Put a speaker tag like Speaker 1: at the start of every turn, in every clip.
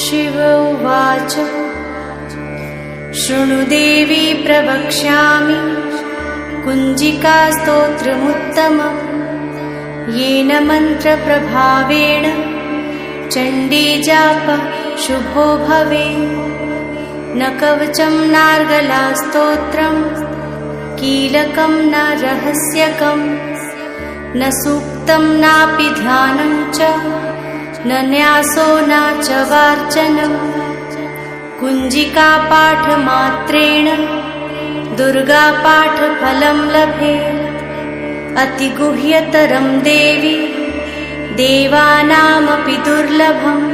Speaker 1: शिव उवाच शृणु देवी प्रवक्ष्यामि कुञ्जिकास्तोत्रमुत्तमम् येन मन्त्रप्रभावेण चण्डीजापः शुभो भवेत्। न कवचं नार्गलास्तोत्रं कीलकं न रहस्यकं न सूक्तं नापि ध्यानं च न न्यासो न च वार्चनम्। कुञ्जिकापाठमात्रेण दुर्गापाठफलं लभेत्। अतिगुह्यतरं देवी देवानामपि दुर्लभम्।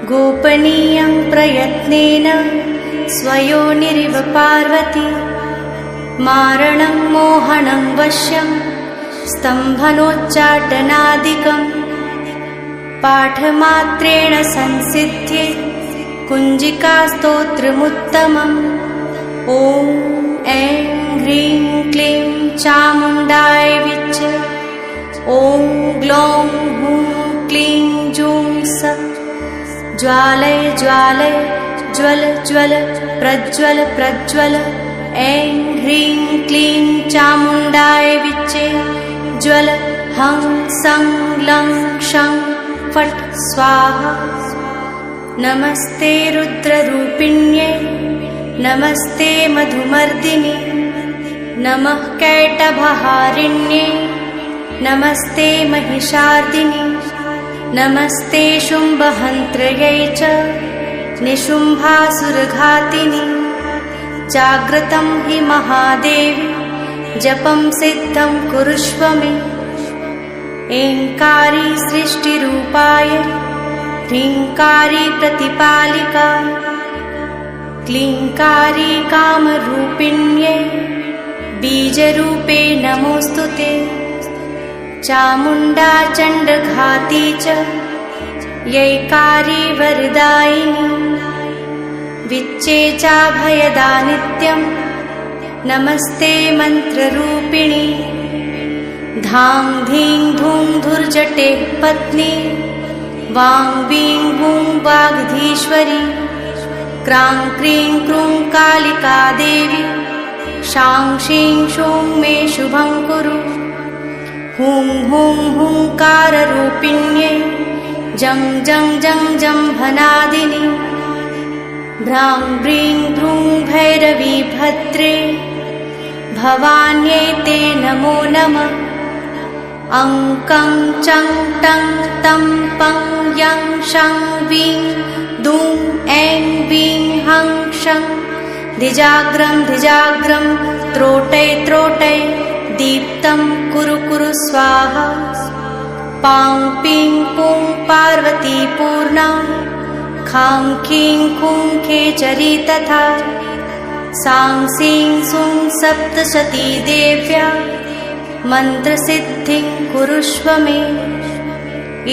Speaker 1: गोपनीयं प्रयत्नेन स्वयोनिरिव पार्वती। मारणं मोहनं वश्यं स्तम्भनोच्चाटनादिकम्। पाठमात्रेण संसिद्ध्ये कुञ्जिकास्तोत्रमुत्तमम्। ॐ ऐं ह्रीं क्लीं चामुण्डाय विच्चे। ॐ ग्लौं हूं क्लीं जूं सः। ज्वालय ज्वालय ज्वल ज्वल प्रज्वल प्रज्वल। ऐं ह्रीं क्लीं चामुण्डाय विच्चे। ज्वल हं सं लं क्षं फट् स्वाहा। नमस्ते रुद्ररूपिण्ये नमस्ते मधुमर्दिनि। नमः कैटभहारिण्ये नमस्ते महिषार्दिनि। नमस्ते शुम्भहन्त्रयै च निशुम्भासुरघातिनि। जाग्रतं हि महादेवी जपं सिद्धं कुरुष्व मे। ऐङ्कारी सृष्टिरूपाय ह्रीङ्कारी प्रतिपालिका। क्लीङ्कारी कामरूपिण्ये बीजरूपे नमोऽस्तु ते। चामुण्डा चण्डघाती च यैकारी वरदायिनी। विच्चे चाभयदा नित्यं नमस्ते मन्त्ररूपिणी। धां धीं धूं धुर्जटे पत्नी। वां वीं वूं वाग्धीश्वरी। क्रां क्रीं क्रूं कालिका देवी। शां शीं शूं मे शुभं कुरु। हुं हुं हुंकाररूपिण्ये जं जं जं जम्भनादिनि। भ्रां ब्रीं भ्रूं भैरवी भद्रे भवान्यै ते नमो नमः। अं कं चं टं तं पं यं शं वीं दूं ऐं वीं हं शं। धिजाग्रं धिजाग्रं त्रोटै त्रोटै दीप्तं कुरु कुरु स्वाहा। पां पीं पूं पार्वती पूर्णा। खां खीं खूं खेचरी तथा। सां सीं सूं सप्तशती देव्या मन्त्रसिद्धिं कुरुष्व मे।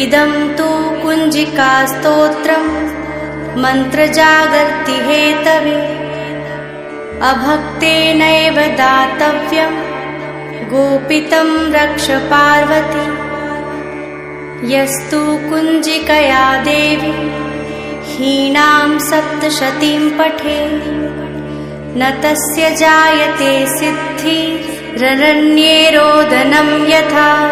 Speaker 1: इदं तु कुञ्जिकास्तोत्रं मन्त्रजागर्ति हेतवे। अभक्तेनैव दातव्यं गोपितं रक्ष पार्वती। यस्तु कुञ्जिकया देवी हीनां सप्तशतीं पठेत् न तस्य जायते सिद्धिररण्ये रोदनं यथा।